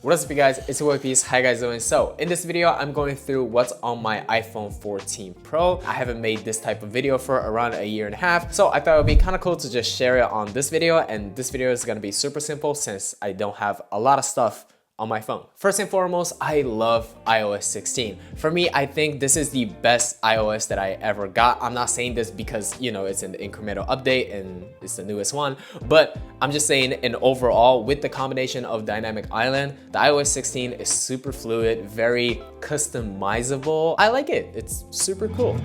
What is up, you guys? It's your boy Peace. How you guys doing? So in this video, I'm going through what's on my iPhone 14 Pro. I haven't made this type of video for around a year and a half, so I thought it would be kind of cool to just share it on this video. And this video is going to be super simple since I don't have a lot of stuff on my phone. First and foremost, I love iOS 16. For me, I think this is the best iOS that I ever got. I'm not saying this because, you know, it's an incremental update and it's the newest one, but I'm just saying in overall, with the combination of Dynamic Island, the iOS 16 is super fluid, very customizable. I like it. It's super cool.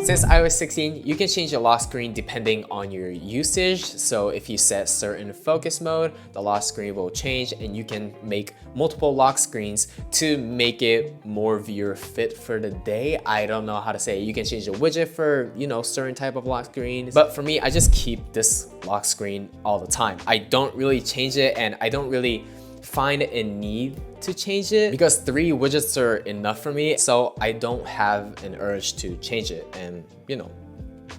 Since iOS 16, you can change the lock screen depending on your usage. So if you set certain focus mode, the lock screen will change and you can make multiple lock screens to make it more viewer fit for the day. I don't know how to say it. You can change the widget for, you know, certain type of lock screens. But for me, I just keep this lock screen all the time. I don't really change it and I don't really find a need to change it because 3 widgets are enough for me, so I don't have an urge to change it, and you know,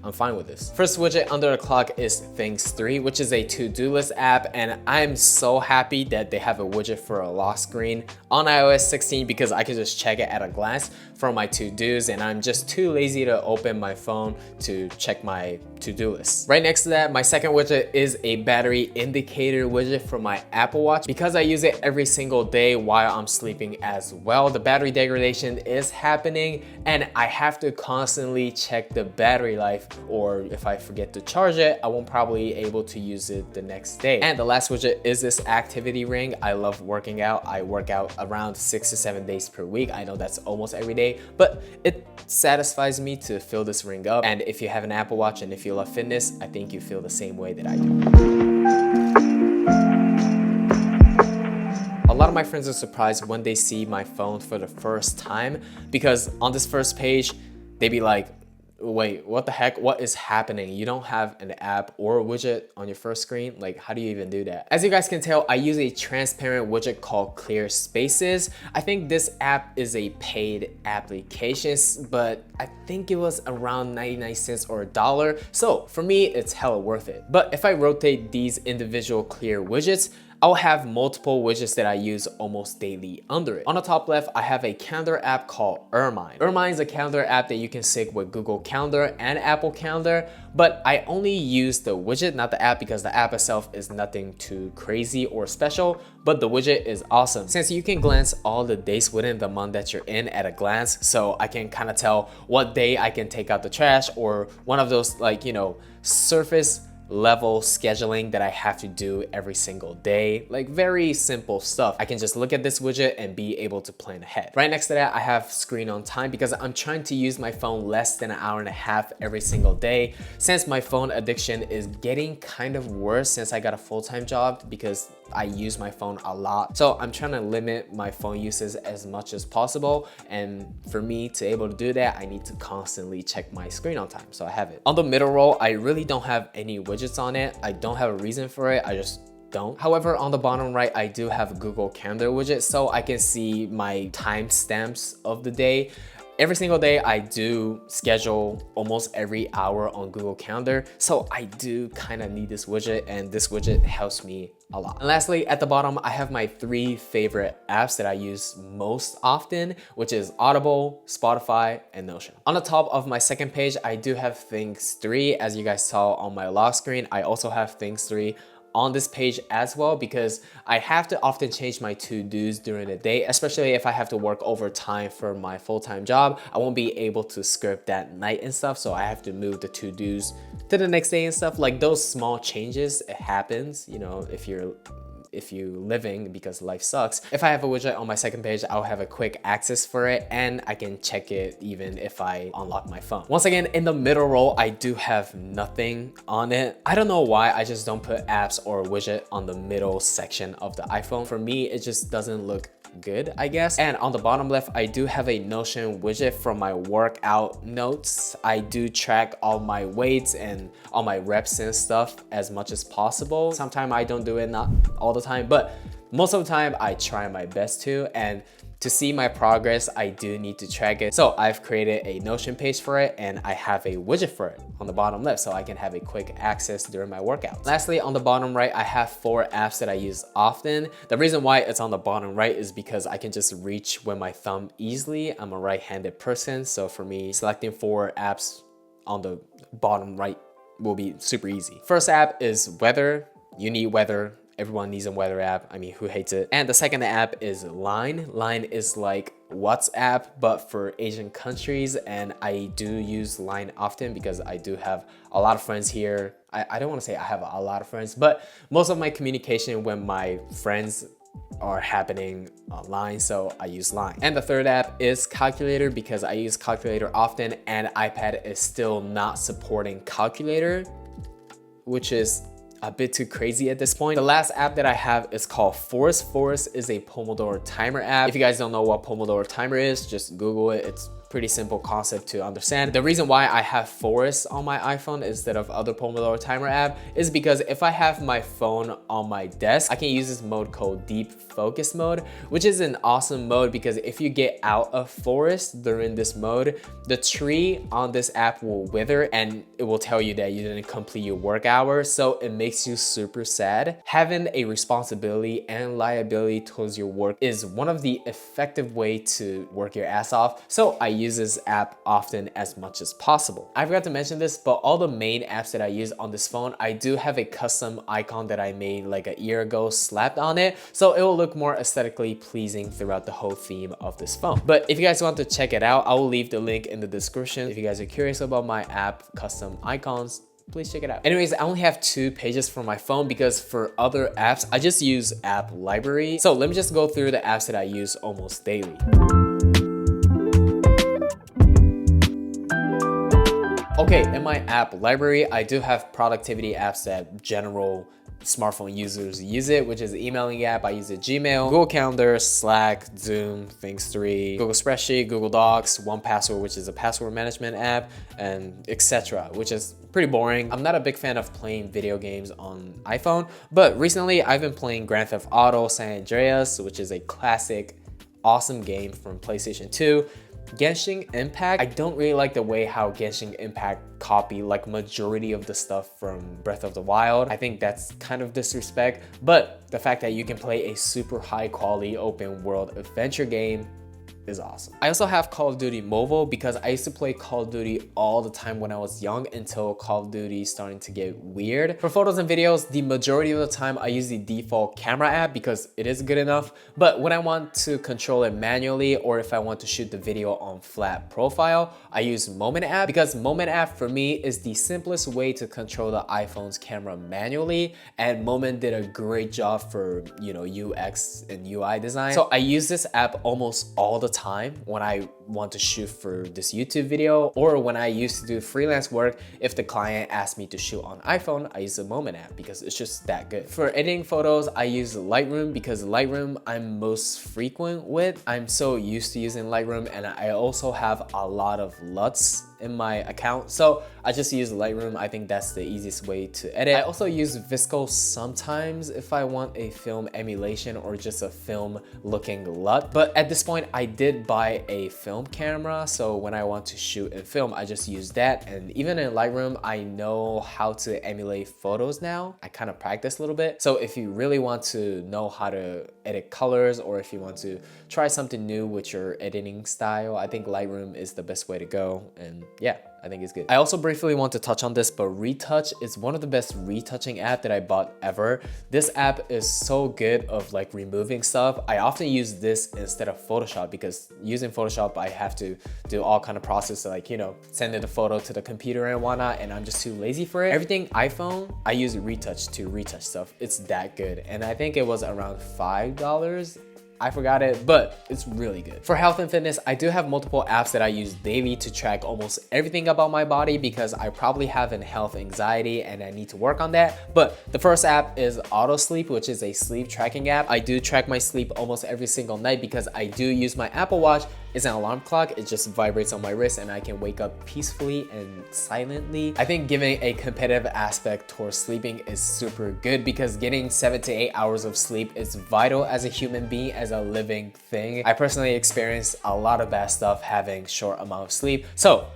I'm fine with this. First widget under the clock is Things 3, which is a to-do list app, and I'm so happy that they have a widget for a lock screen on iOS 16 because I can just check it at a glance from my to-dos, and I'm just too lazy to open my phone to check my to-do list. Right next to that, my second widget is a battery indicator widget for my Apple Watch. Because I use it every single day while I'm sleeping as well, the battery degradation is happening and I have to constantly check the battery life, or if I forget to charge it, I won't probably be able to use it the next day. And the last widget is this activity ring. I love working out. I work out around 6 to 7 days per week. I know that's almost every day, but it satisfies me to fill this ring up. And if you have an Apple Watch and if you love fitness, I think you feel the same way that I do. A lot of my friends are surprised when they see my phone for the first time because on this first page, they be like, wait, what the heck? What is happening? You don't have an app or a widget on your first screen? Like, how do you even do that? As you guys can tell, I use a transparent widget called Clear Spaces. I think this app is a paid application, but I think it was around 99 cents or $1. So for me, it's hella worth it. But if I rotate these individual clear widgets, I'll have multiple widgets that I use almost daily under it. On the top left, I have a calendar app called Ermine. Ermine is a calendar app that you can sync with Google Calendar and Apple Calendar, but I only use the widget, not the app, because the app itself is nothing too crazy or special, but the widget is awesome. Since you can glance all the days within the month that you're in at a glance, so I can kind of tell what day I can take out the trash, or one of those, like, you know, surface level scheduling that I have to do every single day, like very simple stuff. I can just look at this widget and be able to plan ahead. Right next to that, I have screen on time because I'm trying to use my phone less than an hour and a half every single day, since my phone addiction is getting kind of worse since I got a full-time job because I use my phone a lot. So I'm trying to limit my phone uses as much as possible. And for me to able to do that, I need to constantly check my screen on time. So I have it. On the middle row, I really don't have any widgets on it. I don't have a reason for it. I just don't. However, on the bottom right, I do have a Google Calendar widget so I can see my timestamps of the day. Every single day, I do schedule almost every hour on Google Calendar, so I do kind of need this widget, and this widget helps me a lot. And lastly, at the bottom, I have my 3 favorite apps that I use most often, which is Audible, Spotify, and Notion. On the top of my second page, I do have Things 3. As you guys saw on my lock screen, I also have Things 3 on this page as well because I have to often change my to-dos during the day, especially if I have to work overtime for my full-time job. I won't be able to script that night and stuff, so I have to move the to-dos to the next day and stuff. Like those small changes, it happens, you know, if you're living, because life sucks. If I have a widget on my second page, I'll have a quick access for it and I can check it even if I unlock my phone. Once again, in the middle row, I do have nothing on it. I don't know why I just don't put apps or widget on the middle section of the iPhone. For me, it just doesn't look good, I guess. And on the bottom left, I do have a Notion widget from my workout notes. I do track all my weights and all my reps and stuff as much as possible. Sometimes I don't do it, not all the time, but most of the time I try my best to. And to see my progress, I do need to track it. So I've created a Notion page for it, and I have a widget for it on the bottom left so I can have a quick access during my workouts. Lastly, on the bottom right, I have 4 apps that I use often. The reason why it's on the bottom right is because I can just reach with my thumb easily. I'm a right-handed person, so for me, selecting 4 apps on the bottom right will be super easy. First app is weather. You need weather. Everyone needs a weather app. I mean, who hates it? And the second app is Line. Line is like WhatsApp, but for Asian countries. And I do use Line often because I do have a lot of friends here. I don't want to say I have a lot of friends, but most of my communication with my friends are happening online, so I use Line. And the third app is Calculator because I use Calculator often, and iPad is still not supporting Calculator, which is a bit too crazy at this point. The last app that I have is called Forest. Forest is a Pomodoro timer app. If you guys don't know what Pomodoro timer is, just Google it. It's pretty simple concept to understand. The reason why I have Forest on my iPhone instead of other Pomodoro timer app is because if I have my phone on my desk, I can use this mode called deep focus mode, which is an awesome mode because if you get out of Forest during this mode, the tree on this app will wither and it will tell you that you didn't complete your work hours. So it makes you super sad. Having a responsibility and liability towards your work is one of the effective way to work your ass off. So I use this app often as much as possible. I forgot to mention this, but all the main apps that I use on this phone, I do have a custom icon that I made like a year ago slapped on it. So it will look more aesthetically pleasing throughout the whole theme of this phone. But if you guys want to check it out, I will leave the link in the description. If you guys are curious about my app custom icons, please check it out. Anyways, I only have 2 pages for my phone because for other apps, I just use app library. So let me just go through the apps that I use almost daily. Okay, in my app library, I do have productivity apps that general smartphone users use it, which is the emailing app. I use it Gmail, Google Calendar, Slack, Zoom, Things3, Google Spreadsheet, Google Docs, 1Password, which is a password management app, and etc., which is pretty boring. I'm not a big fan of playing video games on iPhone, but recently I've been playing Grand Theft Auto San Andreas, which is a classic, awesome game from PlayStation 2. Genshin Impact, I don't really like the way how Genshin Impact copy like majority of the stuff from Breath of the Wild. I think that's kind of disrespect, but the fact that you can play a super high quality open world adventure game is awesome. I also have Call of Duty Mobile because I used to play Call of Duty all the time when I was young until Call of Duty starting to get weird. For photos and videos, the majority of the time I use the default camera app because it is good enough. But when I want to control it manually or if I want to shoot the video on flat profile, I use Moment app because Moment app for me is the simplest way to control the iPhone's camera manually. And Moment did a great job for, you know, UX and UI design. So I use this app almost all the time when I want to shoot for this YouTube video or when I used to do freelance work. If the client asked me to shoot on iPhone, I use the Moment app because it's just that good. For editing photos, I use Lightroom because Lightroom I'm most frequent with. I'm so used to using Lightroom and I also have a lot of LUTs in my account, so I just use Lightroom. I think that's the easiest way to edit. I also use VSCO sometimes if I want a film emulation or just a film looking LUT, but at this point I did buy a film camera, so when I want to shoot and film I just use that. And even in Lightroom I know how to emulate photos now. I kind of practice a little bit, so if you really want to know how to edit colors or if you want to try something new with your editing style, I think Lightroom is the best way to go. And yeah, I think it's good. I also briefly want to touch on this, but Retouch is one of the best retouching app that I bought ever. This app is so good of like removing stuff. I often use this instead of Photoshop because using Photoshop, I have to do all kind of process like, you know, sending the photo to the computer and whatnot, and I'm just too lazy for it. Everything iPhone, I use Retouch to retouch stuff. It's that good. And I think it was around $5. I forgot it, but it's really good. For health and fitness, I do have multiple apps that I use daily to track almost everything about my body because I probably have an health anxiety and I need to work on that. But the first app is Auto Sleep, which is a sleep tracking app. I do track my sleep almost every single night because I do use my Apple Watch is an alarm clock. It just vibrates on my wrist and I can wake up peacefully and silently. I think giving a competitive aspect towards sleeping is super good because getting 7 to 8 hours of sleep is vital as a human being, as a living thing. I personally experienced a lot of bad stuff having short amount of sleep. So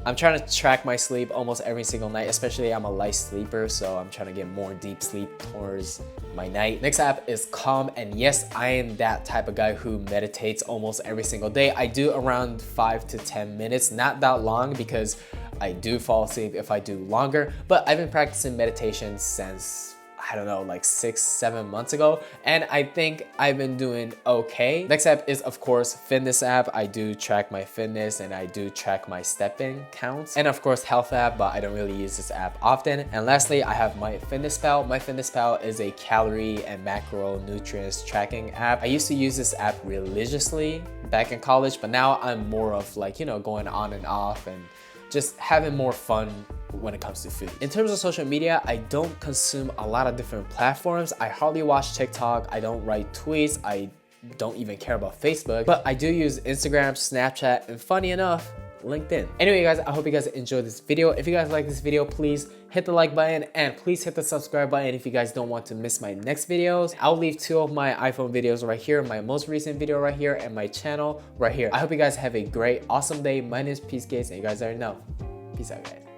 I'm trying to track my sleep almost every single night, especially I'm a light sleeper, so I'm trying to get more deep sleep towards my night. Next app is Calm, and yes, I am that type of guy who meditates almost every single day. I do around 5 to 10 minutes, not that long because I do fall asleep if I do longer, but I've been practicing meditation since, I don't know, like 6-7 months ago, and I think I've been doing okay. Next app is of course fitness app. I do track my fitness and I do track my step-in counts, and of course health app, but I don't really use this app often. And lastly, I have MyFitnessPal. MyFitnessPal is a calorie and macronutrients tracking app. I used to use this app religiously back in college, but now I'm more of like, you know, going on and off and just having more fun when it comes to food. In terms of social media, I don't consume a lot of different platforms. I hardly watch TikTok. I don't write tweets. I don't even care about Facebook, but I do use Instagram, Snapchat, and funny enough, LinkedIn. Anyway, guys, I hope you guys enjoyed this video. If you guys like this video, please hit the like button and please hit the subscribe button if you guys don't want to miss my next videos. I'll leave 2 of my iPhone videos right here, my most recent video right here, and my channel right here. I hope you guys have a great, awesome day. My name is Peace Gates, and you guys already know. Peace out, guys.